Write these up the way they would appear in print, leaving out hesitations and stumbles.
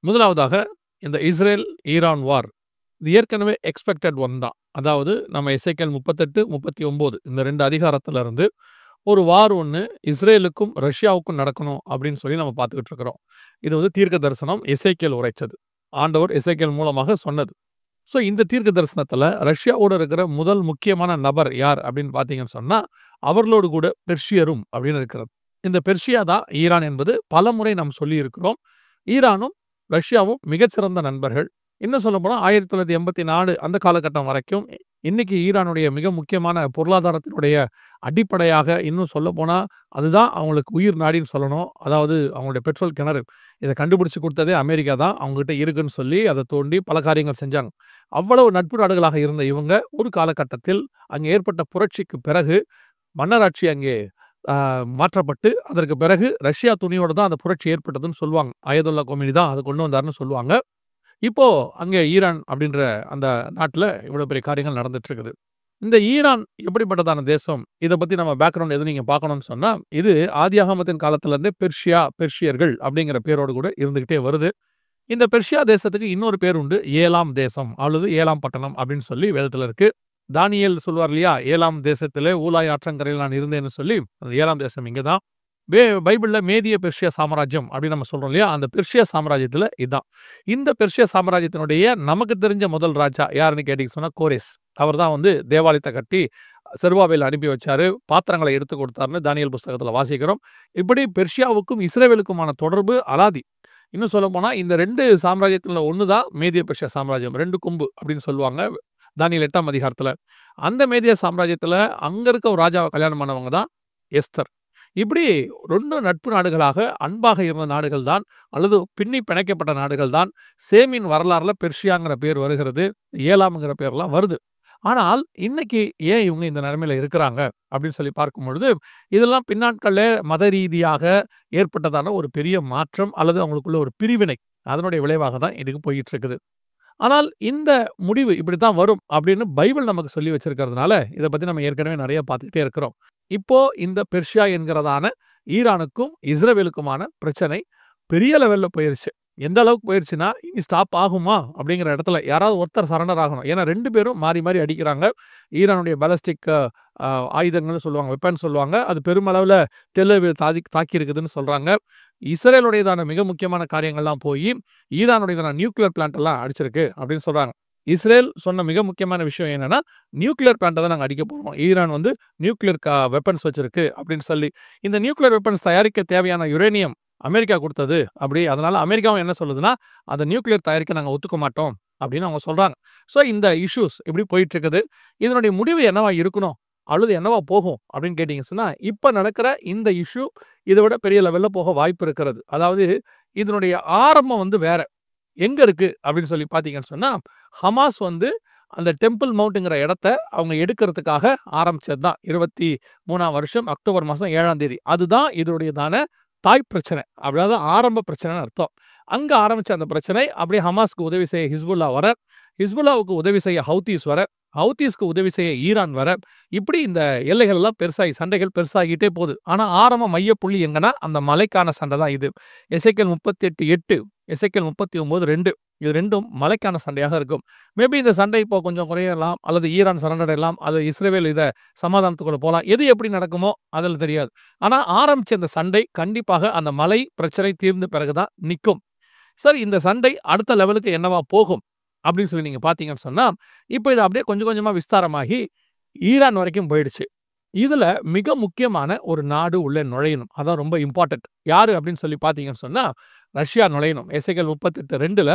முதலாவதாக இந்த Israel Iran வார் இது ஏற்கனவே எக்ஸ்பெக்டட் ஒன் தான். அதாவது நம்ம எசேக்கியேல் 38, 39 இந்த 2 அதிகாரத்துல இருந்து ஒரு வார் ஒண்ணு இஸ்ரேலுக்கும் ரஷ்யாவுக்கும் நடக்கணும் அப்படின்னு சொல்லி நம்ம பார்த்துக்கிட்டு இருக்கிறோம். இது வந்து தீர்க்க தரிசனம் எசேக்கியேல் உரைச்சது. ஆண்டவர் எசேக்கியேல் மூலமாக சொன்னது. ஸோ இந்த தீர்க்க தரிசனத்துல ரஷ்யாவோட இருக்கிற முதல் முக்கியமான நபர் யார் அப்படின்னு பார்த்தீங்கன்னு சொன்னா, அவர்களோடு கூட பெர்ஷியரும் அப்படின்னு இருக்கிறது. இந்த பெர்ஷியா தான் ஈரான் என்பது பலமுறை நாம் சொல்லியிருக்கிறோம். ஈரானும் ரஷ்யாவும் மிகச்சிறந்த நண்பர்கள். இன்னும் சொல்லப்போனா 1984 அந்த காலகட்டம் வரைக்கும் இன்னைக்கு ஈரானுடைய மிக முக்கியமான பொருளாதாரத்தினுடைய அடிப்படையாக இன்னும் சொல்லப்போனா அதுதான் அவங்களுக்கு உயிர் நாடின்னு சொல்லணும். அதாவது அவங்களுடைய பெட்ரோல் கிணறு. இத கண்டுபிடிச்சு குடுத்ததே அமெரிக்கா தான். அவங்ககிட்ட இருக்குன்னு சொல்லி அத தோண்டி பல காரியங்கள் செஞ்சாங்க. அவ்வளவு நட்பு நாடுகளாக இருந்த இவங்க ஒரு காலகட்டத்தில் அங்கே ஏற்பட்ட புரட்சிக்கு பிறகு மன்னராட்சி அங்கே மாற்றப்பட்டு அதற்கு பிறகு ரஷ்யா துணியோட தான் அந்த புரட்சி ஏற்பட்டதுன்னு சொல்லுவாங்க. அயதுல்லா கொமேனி தான் அத கொண்டு வந்தாருன்னு சொல்லுவாங்க. இப்போ அங்கே ஈரான் அப்படின்ற அந்த நாட்டுல இவ்வளவு பெரிய காரியங்கள் நடந்துட்டு இருக்குது. இந்த ஈரான் எப்படிப்பட்டதான தேசம்? இத பத்தி நம்ம பேக்ரவுண்ட் எதுவும் நீங்க பார்க்கணும்னு சொன்னா, இது ஆதியாகமத்தின் காலத்துல இருந்தே பெர்ஷியர்கள் அப்படிங்கிற பேரோடு கூட இருந்துகிட்டே வருது. இந்த பெர்ஷியா தேசத்துக்கு இன்னொரு பேர் உண்டு. ஏலாம் தேசம் அல்லது ஏலாம் பட்டணம் அப்படின்னு சொல்லி வேதத்துல இருக்கு. தானியேல் சொல்வார் இல்லையா? ஏலாம் தேசத்திலே ஊலாய் ஆற்றங்கரையில் நான் இருந்தேன்னு சொல்லி, அந்த ஏலாம் தேசம் இங்க தான். பைபிள்ல மேதிய பெர்ஷியா சாம்ராஜ்யம் அப்படின்னு நம்ம சொல்றோம் இல்லையா? அந்த பெர்ஷியா சாம்ராஜ்யத்துல இதான். இந்த பெர்ஷியா சாம்ராஜ்யத்தினுடைய நமக்கு தெரிஞ்ச முதல் ராஜா யாருன்னு கேட்டீங்கன்னு சொன்னா கோரேஸ். அவர் தான் வந்து தேவாலயத்தை கட்டி செருபாபேல் அனுப்பி வச்சாரு. பாத்திரங்களை எடுத்து கொடுத்தாருன்னு தானியேல் புஸ்தகத்துல வாசிக்கிறோம். இப்படி பெர்ஷியாவுக்கும் இஸ்ரவேலுக்குமான தொடர்பு அலாதி. இன்னும் சொல்லப்போனா இந்த 2 சாம்ராஜ்யத்துல ஒண்ணு தான் மேதிய பெர்ஷியா சாம்ராஜ்யம். 2 கொம்பு அப்படின்னு சொல்லுவாங்க. தானியேல் 8ஆம் அதிகாரத்துல. அந்த மேதிய சாம்ராஜ்யத்துல அங்க இருக்க ஒரு ராஜாவை கல்யாணம் பண்ணவங்க தான் எஸ்தர். இப்படி 2 நட்பு நாடுகளாக அன்பாக இருந்த நாடுகள் தான் அல்லது பின்னி பிணைக்கப்பட்ட நாடுகள் தான். சேமின் வரலாறுல பெர்ஷியாங்கிற பேர் வருகிறது. ஏலாம்ங்கிற பேர்லாம் வருது. ஆனால் இன்னைக்கு ஏன் இவங்க இந்த நிலைமையில இருக்கிறாங்க அப்படின்னு சொல்லி பார்க்கும் பொழுது, இதெல்லாம் பின்னாட்கள்ல மத ரீதியாக ஏற்பட்டதான ஒரு பெரிய மாற்றம் அல்லது அவங்களுக்குள்ள ஒரு பிரிவினை. அதனுடைய விளைவாக தான் இதுக்கு போயிட்டு இருக்குது. ஆனால் இந்த முடிவு இப்படித்தான் வரும் அப்படின்னு பைபிள் நமக்கு சொல்லி வச்சிருக்கிறதுனால, இத பத்தி நம்ம ஏற்கனவே நெறைய பார்த்துக்கிட்டே இருக்கிறோம். இப்போ இந்த பெர்ஷியா என்கிறதான ஈரானுக்கும், இஸ்ரவேலுக்குமான பிரச்சனை பெரிய லெவல்ல போயிருச்சு. எந்த அளவுக்கு போயிருச்சுன்னா, இனி ஸ்டாப் ஆகுமா? அப்படிங்கிற இடத்துல யாராவது ஒருத்தர் சரண்டர் ஆகணும். ஏன்னா 2 பேரும் மாறி மாறி அடிக்கிறாங்க. ஈரானுடைய பாலிஸ்டிக் ஆயுதங்கள்னு சொல்லுவாங்க. வெப்பன் சொல்லுவாங்க. அது பெருமளவுல டெல் அவீவ் தாக்கி இருக்குதுன்னு சொல்றாங்க. இஸ்ரேலுடையதான மிக முக்கியமான காரியங்கள்லாம் போயி, ஈரானுடையதான நியூக்ளியர் பிளான்ட் எல்லாம் அடிச்சிருக்கு அப்படின்னு சொல்றாங்க. இஸ்ரேல் சொன்ன மிக முக்கியமான விஷயம் என்னன்னா, நியூக்ளியர் பிளான்ட்ட தான் நாங்க அடிக்க போறோம். ஈரான் வந்து நியூக்ளியர் வெப்பன்ஸ் வச்சிருக்கு அப்படின்னு சொல்லி. இந்த நியூக்ளியர் வெப்பன்ஸ் தயாரிக்க தேவையான யுரேனியம் அமெரிக்கா குடுத்தது. அப்படி அதனால அமெரிக்காவும் என்ன சொல்லுதுன்னா, அந்த நியூக்ளியர் தயாரிக்க நாங்க ஒத்துக்க மாட்டோம் அப்படின்னு அவங்க சொல்றாங்க. ஸோ இந்த இஷ்யூஸ் இப்படி போயிட்டு இருக்குது. இதனுடைய முடிவு என்னவா இருக்கணும்? அல்லது என்னவா போகும் அப்படின்னு கேட்டீங்கன்னு சொன்னா, இப்ப நடக்கிற இந்த இஷ்யூ இத விட பெரிய லெவல்ல போக வாய்ப்பு இருக்கிறது. அதாவது இதனுடைய ஆரம்பம் வந்து வேற. எங்க இருக்கு அப்படின்னு சொல்லி பார்த்தீங்கன்னு சொன்னா, ஹமாஸ் வந்து அந்த டெம்பிள் மவுண்ட்ங்கிற இடத்த அவங்க எடுக்கிறதுக்காக ஆரம்பிச்சது தான். 23ஆம் வருஷம் அக்டோபர் மாசம் 7ஆம் தேதி. அதுதான் இதனுடையதான தாய் பிரச்சனை. அதாவது ஆரம்ப பிரச்சனைன்னு அர்த்தம். அங்க ஆரம்பிச்ச அந்த பிரச்சனை அப்படியே ஹமாஸ்க்கு உதவி செய்ய ஹிஸ்புல்லா வர, ஹிஸ்புல்லாவுக்கு உதவி செய்ய ஹவுதீஸ் வர, ஹவுதீஸ்க்கு உதவி செய்ய ஈரான் வர, இப்படி இந்த எல்லைகள் எல்லாம் பெருசாகி சண்டைகள் பெருசாகிட்டே போகுது. ஆனா ஆரம்ப மையப்புள்ளி எங்கன்னா அந்த மலைக்கான சண்டை தான் இது. எசேக்கியேல் 38:8, எசேக்கியேல் 39:2 இது 2ம் மலைக்கான சண்டையாக இருக்கும். மேபி இந்த சண்டை இப்போ கொஞ்சம் குறையலாம் அல்லது ஈரான் சரணடையலாம். அது இஸ்ரேல் இத சமாதானத்துக்குள்ள போலாம். எது எப்படி நடக்குமோ அதில தெரியாது. ஆனா ஆரம்பிச்ச இந்த சண்டை கண்டிப்பாக அந்த மலை பிரச்சனை தீர்ந்த பிறகு தான் நிக்கும். சரி, இந்த சண்டை அடுத்த லெவலுக்கு என்னவா போகும் அப்படின்னு சொல்லி நீங்க பார்த்தீங்கன்னு சொன்னா, இப்போ இது அப்படியே கொஞ்சம் கொஞ்சமா விஸ்தாரமாகி ஈரான் வரைக்கும் போயிடுச்சு. இதுல மிக முக்கியமான ஒரு நாடு உள்ளே நுழையணும். அதான் ரொம்ப இம்பார்ட்டன்ட். யாரு அப்படின்னு சொல்லி பார்த்தீங்கன்னு சொன்னா, ரஷ்யா நுழையணும். எசேக்கியேல் 38:2ல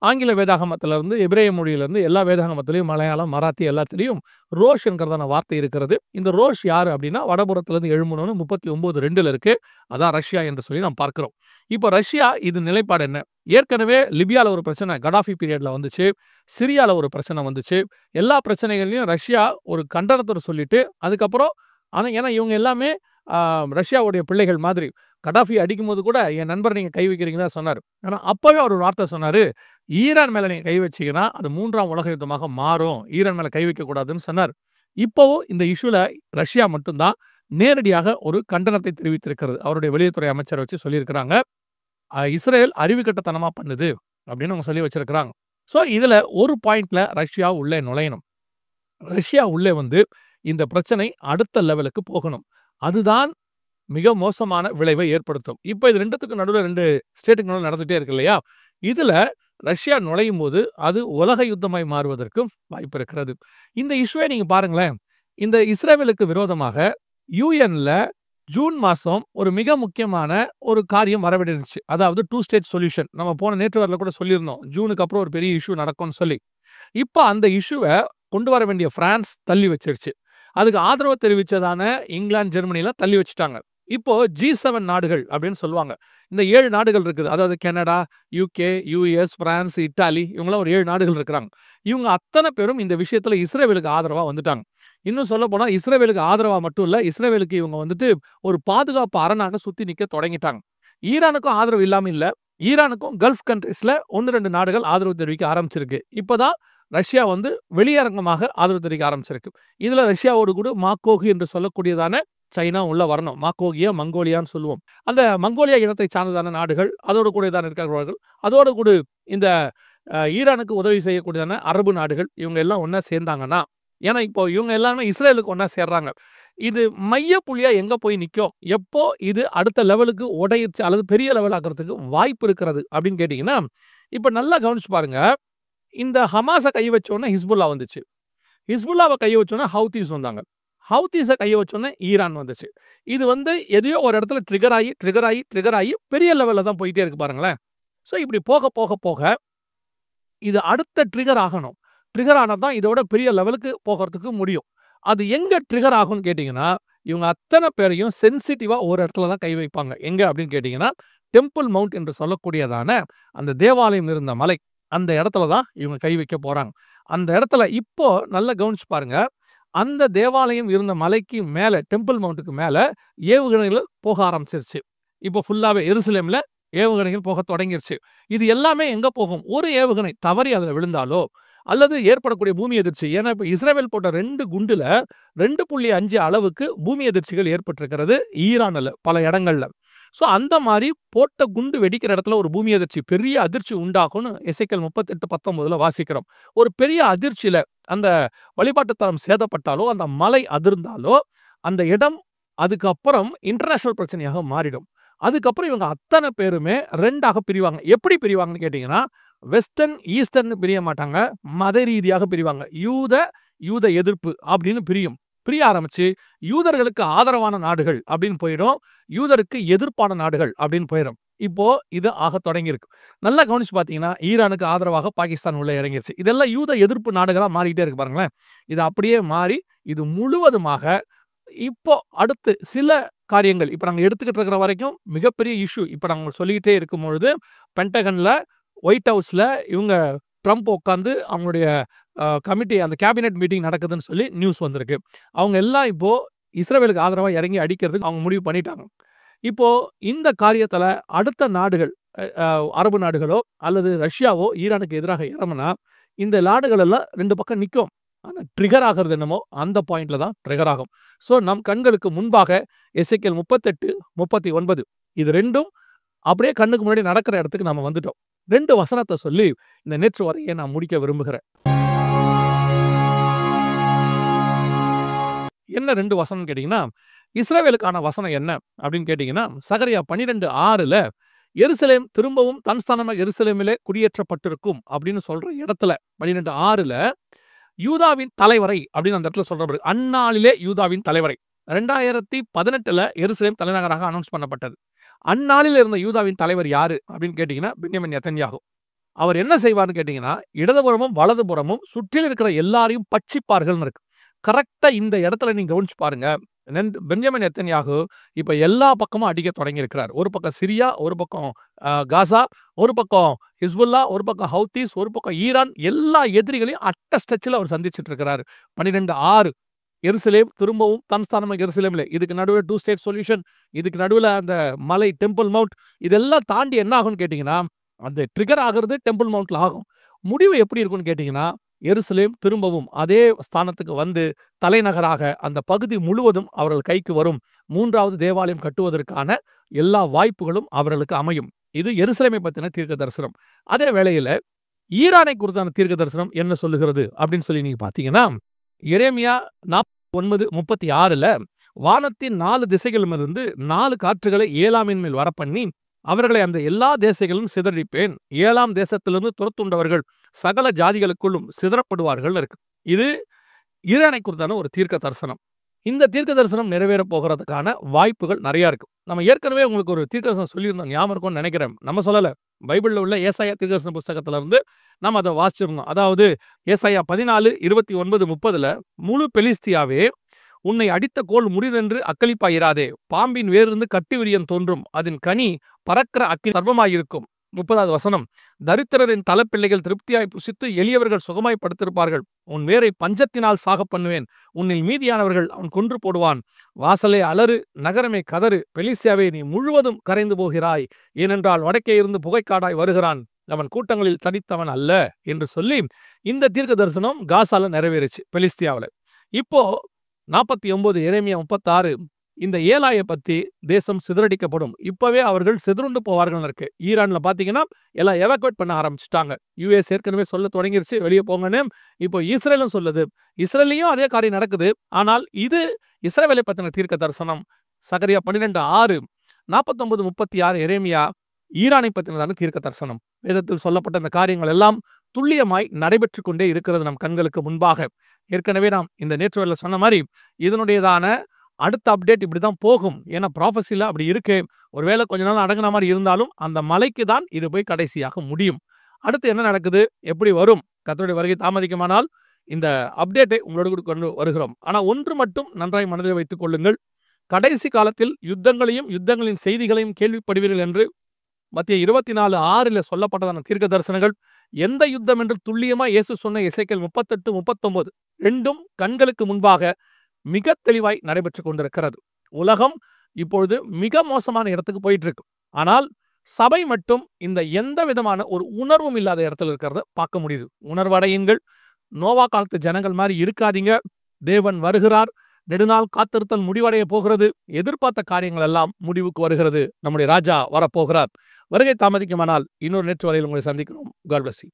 ஆங்கில வேதாகமத்திலிருந்து, எபிரேய மொழியிலிருந்து எல்லா வேதாகமத்திலயும் மலையாளம், மராத்தி எல்லாத்திலயும் ரோஷ் என்கிறதான வார்த்தை இருக்கிறது. இந்த ரோஷ் யாரு அப்படின்னா, வடபுறத்திலிருந்து எழும்பணும்னு 39:2ல இருக்கு. அதான் ரஷ்யா என்று சொல்லி நாம் பார்க்கிறோம். இப்போ ரஷ்யா இது நிலைப்பாடு என்ன? ஏற்கனவே லிபியால ஒரு பிரச்சனை கடாஃபி பீரியட்ல வந்துச்சு. சிரியால ஒரு பிரச்சனை வந்துச்சு. எல்லா பிரச்சனைகள்லயும் ரஷ்யா ஒரு கண்டனத்தோட சொல்லிட்டு, அதுக்கப்புறம் ஆனா ஏன்னா இவங்க எல்லாமே ரஷ்யாவுடைய பிள்ளைகள் மாதிரி. கடாஃபி அடிக்கும்போது கூட என் நண்பர் நீங்க கை வைக்கிறீங்கன்னு தான் சொன்னாரு. ஆனா அப்பவே அவர் ஒரு வார்த்தை சொன்னாரு. ஈரான் மேல நீங்க கை வச்சீங்கன்னா, அது 3ஆம் உலக யுத்தமாக மாறும். ஈரான் மேல கை வைக்கக்கூடாதுன்னு சொன்னார். இப்பவும் இந்த இஷ்யூல ரஷ்யா மட்டும் தான் நேரடியாக ஒரு கண்டனத்தை தெரிவித்திருக்கிறது. அவருடைய வெளியுறவுத்துறை அமைச்சரை வச்சு சொல்லியிருக்கிறாங்க. இஸ்ரேல் அறிவுகெட்டத்தனமா பண்ணுது. அப்படின்னு அவங்க சொல்லி வச்சிருக்கிறாங்க. ஸோ இதுல ஒரு பாயிண்ட்ல ரஷ்யா உள்ளே நுழையணும். ரஷ்யா உள்ளே வந்து இந்த பிரச்சனை அடுத்த லெவலுக்கு போகணும். அதுதான் மிக மோசமான விளைவை ஏற்படுத்தும். இப்ப இது 2த்துக்கும் நடுவுல 2 ஸ்டேட்டுக்கு நடுவுல நடந்துட்டே இருக்கு இல்லையா? இதுல ரஷ்யா நுழையும்போது அது உலக யுத்தமாய் மாறுவதற்கும் வாய்ப்பு இருக்கிறது. இந்த இஷ்யூவை நீங்க பாருங்களேன். இந்த இஸ்ரேலுக்கு விரோதமாக யுஎன்ல ஜூன் மாசம் ஒரு மிக முக்கியமான ஒரு காரியம் வரவேண்டிருந்துச்சு. அதாவது 2 ஸ்டேட் சொல்யூஷன். நம்ம போன நேற்று வாரத்துல கூட சொல்லியிருந்தோம். ஜூனுக்கு அப்புறம் ஒரு பெரிய இஷ்யூ நடக்கும்னு சொல்லி. இப்ப அந்த இஷ்யூவ கொண்டு வர வேண்டிய பிரான்ஸ் தள்ளி வச்சிருச்சு. அதுக்கு ஆதரவு தெரிவிச்சதான இங்கிலாந்து, ஜெர்மனிலாம் தள்ளி வச்சுட்டாங்க. இப்போ G7 நாடுகள் அப்படின்னு சொல்லுவாங்க. இந்த 7 நாடுகள் இருக்குது. அதாவது Canada, UK, US, France, Italy இவங்கலாம் ஒரு 7 நாடுகள் இருக்கிறாங்க. இவங்க அத்தனை பேரும் இந்த விஷயத்துல இஸ்ரேலுக்கு ஆதரவா வந்துட்டாங்க. இன்னும் சொல்லப்போனா இஸ்ரேலுக்கு ஆதரவா மட்டும் இல்ல, இஸ்ரேலுக்கு இவங்க வந்துட்டு ஒரு பாதுகாப்பு அரணாக சுத்தி நிக்க தொடங்கிட்டாங்க. ஈரானுக்கும் ஆதரவு இல்லாம இல்ல. ஈரானுக்கும் கல்ஃப் கண்ட்ரீஸ்ல 1, 2 நாடுகள் ஆதரவு தெரிவிக்க ஆரம்பிச்சிருக்கு. இப்பதான் ரஷ்யா வந்து வெளியரங்கமாக ஆதரவு தெரிவிக்க ஆரம்பிச்சிருக்கு. இதுல ரஷ்யாவோடு கூட மாக்கோகி என்று சொல்லக்கூடியதான சைனா உள்ள வரணும். மாக்கோகியா, மங்கோலியான்னு சொல்லுவோம். அந்த மங்கோலியா இனத்தை சார்ந்ததான நாடுகள், அதோடு கூட தான் இருக்கிறவர்கள், அதோடு கூட இந்த ஈரானுக்கு உதவி செய்யக்கூடியதான அரபு நாடுகள் இவங்க எல்லாம் ஒண்ணா சேர்ந்தாங்கன்னா, ஏன்னா இப்போ இவங்க எல்லாமே இஸ்ரேலுக்கு ஒண்ணா சேர்றாங்க. இது மையப்புள்ளியா எங்க போய் நிக்கும்? எப்போ இது அடுத்த லெவலுக்கு உடையுச்சு அல்லது பெரிய லெவல் ஆக்குறதுக்கு வாய்ப்பு இருக்கிறது அப்படின்னு கேட்டீங்கன்னா, இப்ப நல்லா கவனிச்சு பாருங்க. இந்த ஹமாஸ கை வச்சோனே ஹிஸ்புல்லா வந்துச்சு. ஹிஸ்புல்லாவ கை வச்சோனே ஹவுதீஸ் வந்தாங்க. ஹவுதீஸ கைய வச்சோனே ஈரான் வந்துச்சு. இது வந்து எதையோ ஒரு இடத்துல ட்ரிகர் ஆகி பெரிய லெவல்ல தான் போயிட்டே இருக்கு பாருங்களேன். ஸோ இப்படி போக, போக, போக இது அடுத்த ட்ரிகர் ஆகணும். ட்ரிகர் ஆனா தான் இதோட பெரிய லெவலுக்கு போகறதுக்கு முடியும். அது எங்க ட்ரிகர் ஆகும்னு கேட்டீங்கன்னா, இவங்க அத்தனை பேரையும் சென்சிட்டிவா ஒரு இடத்துல தான் கை வைப்பாங்க. எங்க அப்படின்னு கேட்டீங்கன்னா, டெம்பிள் மவுண்ட் என்று சொல்லக்கூடியதான அந்த தேவாலயம் இருந்த மலை. அந்த இடத்துல தான் இவங்க கை வைக்க போறாங்க. அந்த இடத்துல இப்போ நல்லா கவனிச்சு பாருங்க. அந்த தேவாலயம் இருந்த மலைக்கு மேல டெம்பிள் மவுண்ட்டுக்கு மேல ஏவுகணைகள் போக ஆரம்பிச்சிருச்சு. இப்போ ஃபுல்லாவே எருசலேம்ல ஏவுகணைகள் போக தொடங்கிருச்சு. இது எல்லாமே எங்க போகும்? ஒரு ஏவுகணை தவறி அதுல விழுந்தாலோ அல்லது ஏற்படக்கூடிய பூமி அதிர்ச்சி. ஏன்னா இப்ப இஸ்ரேல் போட்ட 2 குண்டுல 2.5 அளவுக்கு பூமி அதிர்ச்சிகள் ஏற்பட்டிருக்கிறது ஈரான்ல பல இடங்கள்ல. ஸோ அந்த மாரி போட்ட குண்டு வெடிக்கிற இடத்துல ஒரு பூமி அதிர்ச்சி, பெரிய அதிர்ச்சி உண்டாகும்னு எசேக்கியேல் 38:19 வாசிக்கிறோம். ஒரு பெரிய அதிர்ச்சியில அந்த வழிபாட்டு தலம் சேதப்பட்டாலோ, அந்த மலை அதிர்ந்தாலோ, அந்த இடம் அதுக்கப்புறம் இன்டர்நேஷனல் பிரச்சனையாக மாறிடும். அதுக்கப்புறம் இவங்க அத்தனை பேருமே 2ஆக பிரிவாங்க. எப்படி பிரிவாங்கன்னு கேட்டீங்கன்னா, வெஸ்டர்ன், ஈஸ்டர்ன்னு பிரிய மாட்டாங்க. மத ரீதியாக பிரிவாங்க. யூத எதிர்ப்பு அப்படின்னு பிரியும். பிரிய ஆரம்பிச்சு யூதர்களுக்கு ஆதரவான நாடுகள் அப்படின்னு போயிடும். யூதருக்கு எதிர்ப்பான நாடுகள் அப்படின்னு போயிடும். இப்போ இது ஆக தொடங்கியிருக்கு. நல்லா கவனிச்சு பார்த்தீங்கன்னா, ஈரானுக்கு ஆதரவாக பாகிஸ்தான் உள்ள இறங்கிருச்சு. இதெல்லாம் யூத எதிர்ப்பு நாடுகளா மாறிட்டே இருக்கு பாருங்களேன். இது அப்படியே மாறி இது முழுவதுமாக இப்போ அடுத்து சில காரியங்கள் இப்ப நாங்க எடுத்துக்கிட்டு இருக்கிற வரைக்கும் மிகப்பெரிய இஷ்யூ. இப்ப நாங்க சொல்லிக்கிட்டே இருக்கும்பொழுது பென்டகன்ல, ஒயிட் ஹவுஸ்ல இவங்க ட்ரம்ப் உட்கார்ந்து அவங்களுடைய கமிட்டி அந்த கேபினெட் மீட்டிங் நடக்குதுன்னு சொல்லி நியூஸ் வந்திருக்கு. அவங்க எல்லாம் இப்போ இஸ்ரேலுக்கு ஆதரவா இறங்கி அடிக்கிறதுக்கு அவங்க முடிவு பண்ணிட்டாங்க. இப்போ இந்த காரியத்துல அடுத்த நாடுகள் அரபு நாடுகளோ அல்லது ரஷ்யாவோ ஈரானுக்கு எதிராக இறங்குனா இந்த நாடுகள் எல்லாம் 2 பக்கம் நிக்கும். ஆனா ட்ரிகர் ஆகிறது என்னமோ அந்த பாயிண்ட்ல தான் ட்ரிகர் ஆகும். ஸோ நம் கண்களுக்கு முன்பாக எசேக்கியேல் 38, 39 இது 2ம் அப்படியே கண்ணுக்கு முன்னாடி நடக்கிற இடத்துக்கு நாம வந்துட்டோம். 2 வசனத்தை சொல்லி இந்த நேற்று வரையை நான் முடிக்க விரும்புகிறேன். என்ன 2 வசனம் கேட்டீங்கன்னா, இஸ்ரவேலுக்கான வசனம் என்ன அப்படின்னு கேட்டீங்கன்னா, சகரியா 12:6ல எருசலேம் திரும்பவும் தன் ஸ்தானமாக எருசலேமிலே குடியேற்றப்பட்டிருக்கும் அப்படின்னு சொல்ற இடத்துல 12:6ல யூதாவின் தலைவரை அப்படின்னு அந்த இடத்துல சொல்ற அந்நாளிலே யூதாவின் தலைவரை 2018ல எருசலேம் தலைநகராக அனௌன்ஸ் பண்ணப்பட்டது. அந்நாளில் இருந்த யூதாவின் தலைவர் யாரு அப்படின்னு கேட்டீங்கன்னா, பென்யமின் நெதன்யாகு. அவர் என்ன செய்வார்னு கேட்டீங்கன்னா, இடதுபுறமும் வலதுபுறமும் சுற்றில் இருக்கிற எல்லாரையும் பட்சிப்பார்கள்னு இருக்கு. கரெக்டா இந்த இடத்துல நீங்க கவனிச்சு பாருங்க. பென்யமின் நெதன்யாகு இப்ப எல்லா பக்கமும் அடிக்க தொடங்கி இருக்கிறார். ஒரு பக்கம் சிரியா, ஒரு பக்கம் காசா, ஒரு பக்கம் ஹிஸ்புல்லா, ஒரு பக்கம் ஹவுதீஸ், ஒரு பக்கம் ஈரான், எல்லா எதிரிகளையும் அட்ட ஸ்ட்ரெச்சில் அவர் சந்திச்சிட்டு இருக்கிறார். 12:6 எருசலேம் திரும்பவும் தன் ஸ்தானமாக எருசலேம்ல. இதுக்கு நடுவில் 2 ஸ்டேட் சொல்யூஷன், இதுக்கு நடுவில் அந்த மலை டெம்பிள் மவுண்ட், இதெல்லாம் தாண்டி என்ன ஆகும்னு கேட்டீங்கன்னா, அந்த ட்ரிகர் ஆகிறது டெம்பிள் மவுண்ட்ல ஆகும். முடிவு எப்படி இருக்கும்னு கேட்டீங்கன்னா, எருசலேம் திரும்பவும் அதே ஸ்தானத்துக்கு வந்து தலைநகராக அந்த பகுதி முழுவதும் அவர்கள் கைக்கு வரும். 3வது தேவாலயம் கட்டுவதற்கான எல்லா வாய்ப்புகளும் அவர்களுக்கு அமையும். இது எருசலேமை பத்தின தீர்க்க தரிசனம். அதே வேளையில ஈரானை குறித்தான தீர்க்க தரிசனம் என்ன சொல்லுகிறது அப்படின்னு சொல்லி நீங்க பார்த்தீங்கன்னா, எரேமியா 49:36ல வானத்தின் 4 திசைகளிலுமிருந்து 4 காற்றுகளை ஏலாமின் மேல் வரப்பண்ணி, அவர்களை அந்த எல்லா தேசங்களிலும் சிதறடிப்பேன். ஏலாம் தேசத்திலிருந்து துரத்துண்டவர்கள் சகல ஜாதிகளுக்குள்ளும் சிதறப்படுவார்கள் இருக்கு. இது ஈரானை குறித்தான ஒரு தீர்க்க தரிசனம். இந்த தீர்க்க தரிசனம் நிறைவேறப் போகிறதுக்கான வாய்ப்புகள் நிறைய இருக்கு. நம்ம ஏற்கனவே உங்களுக்கு ஒரு தீர்க்க தரிசனம் சொல்லியிருந்தோம், ஞாபகம் இருக்கும்னு நினைக்கிறேன். நம்ம சொல்லல. பைபிள்ல உள்ள ஏசாயா தீர்க்க தரிசன புஸ்தகத்துல இருந்து நம்ம அதை வாசிச்சிருந்தோம். அதாவது ஏசாயா 14:29-30ல முழு பெலிஸ்தியாவே, உன்னை அடித்த கோல் முறிதென்று அக்களிப்பாயிராதே. பாம்பின் வேரிலிருந்து கட்டி விரியன் தோன்றும். அதன் கனி பறக்கிற அக்கினி சர்வமாயிருக்கும். 30வது வசனம், தரித்திரரின் தலைப்பிள்ளைகள் திருப்தியாய் புசித்து எளியவர்கள் சுகமாய் படுத்திருப்பார்கள். உன் வேரை பஞ்சத்தினால் சாக பண்ணுவேன். உன்னில் மீதியானவர்கள் அவன் கொன்று போடுவான். வாசலே அலறு, நகரமே கதறு. பெலிஸ்தியாவே, நீ முழுவதும் கரைந்து போகிறாய். ஏனென்றால் வடக்கே இருந்து புகைக்காடாய் வருகிறான். அவன் கூட்டங்களில் தனித்தவன் அல்ல என்று சொல்லி இந்த தீர்க்க தரிசனம் காசால நிறைவேறுச்சு, பெலிஸ்தியாவில். இப்போ 49 எரேமியா 36 இந்த ஏலாயை பத்தி தேசம் சிதறடிக்கப்படும். இப்பவே அவர்கள் சிதறுண்டு போவார்கள் இருக்கு. ஈரான்ல பாத்தீங்கன்னா எல்லாம் எவாக்குவேட் பண்ண ஆரம்பிச்சுட்டாங்க. யுஎஸ் ஏற்கனவே சொல்ல தொடங்கிருச்சு, வெளியே போங்கன்னு. இப்போ இஸ்ரேலும் சொல்லுது. இஸ்ரேலையும் அதே காரியம் நடக்குது. ஆனால் இது இஸ்ரவேலை பத்தின தீர்க்க தரிசனம். சகரியா 12:6, 49:36 எரேமியா ஈரானை பத்தினதான தீர்க்க தரிசனம். வேதத்தில் சொல்லப்பட்ட இந்த காரியங்கள் எல்லாம் துல்லியமாய் நடைபெற்று கொண்டே இருக்கிறது நம் கண்களுக்கு முன்பாக. ஏற்கனவே நாம் இந்த நேற்று சொன்ன மாதிரி இதனுடையதான அடுத்த அப்டேட் இப்படிதான் போகும். ஏன்னா ப்ராஃபஸில அப்படி இருக்கு. ஒருவேளை கொஞ்ச நாள் அடங்குன மாதிரி இருந்தாலும் அந்த மலைக்கு தான் இது போய் கடைசியாக முடியும். அடுத்து என்ன நடக்குது, எப்படி வரும், கர்த்தருடைய வருகை தாமதிக்குமானால் இந்த அப்டேட்டை உங்களோடு கூட கொண்டு வருகிறோம். ஆனா ஒன்று மட்டும் நன்றாய் மனதில் வைத்துக் கொள்ளுங்கள். கடைசி காலத்தில் யுத்தங்களையும் யுத்தங்களின் செய்திகளையும் கேள்விப்படுவீர்கள் என்று மத்திய 24:6 சொல்லப்பட்டதான தீர்க்க தரிசனங்கள் எந்த யுத்தம் என்று துல்லியமா இயேசு சொன்ன எசேக்கியேல் 38-39 ரெண்டும் கண்களுக்கு முன்பாக மிக தெளிவாய் நடைபெற்று கொண்டிருக்கிறது. உலகம் இப்பொழுது மிக மோசமான இடத்துக்கு போயிட்டு இருக்கு. ஆனால் சபை மட்டும் இந்த எந்த விதமான ஒரு உணர்வும் இல்லாத இடத்துல இருக்கிறத பார்க்க முடியுது. உணர்வடையுங்கள். நோவா காலத்து ஜனங்கள் மாதிரி இருக்காதீங்க. தேவன் வருகிறார். நெடுநாள் காத்திருத்தல் முடிவடைய போகிறது. எதிர்பார்த்த காரியங்கள் எல்லாம் முடிவுக்கு வருகிறது. நம்முடைய ராஜா வரப்போகிறார். வருகை தாமதிக்குமானால் இன்னொரு நேற்று வரையில் உங்களை சந்திக்கிறோம். God bless you.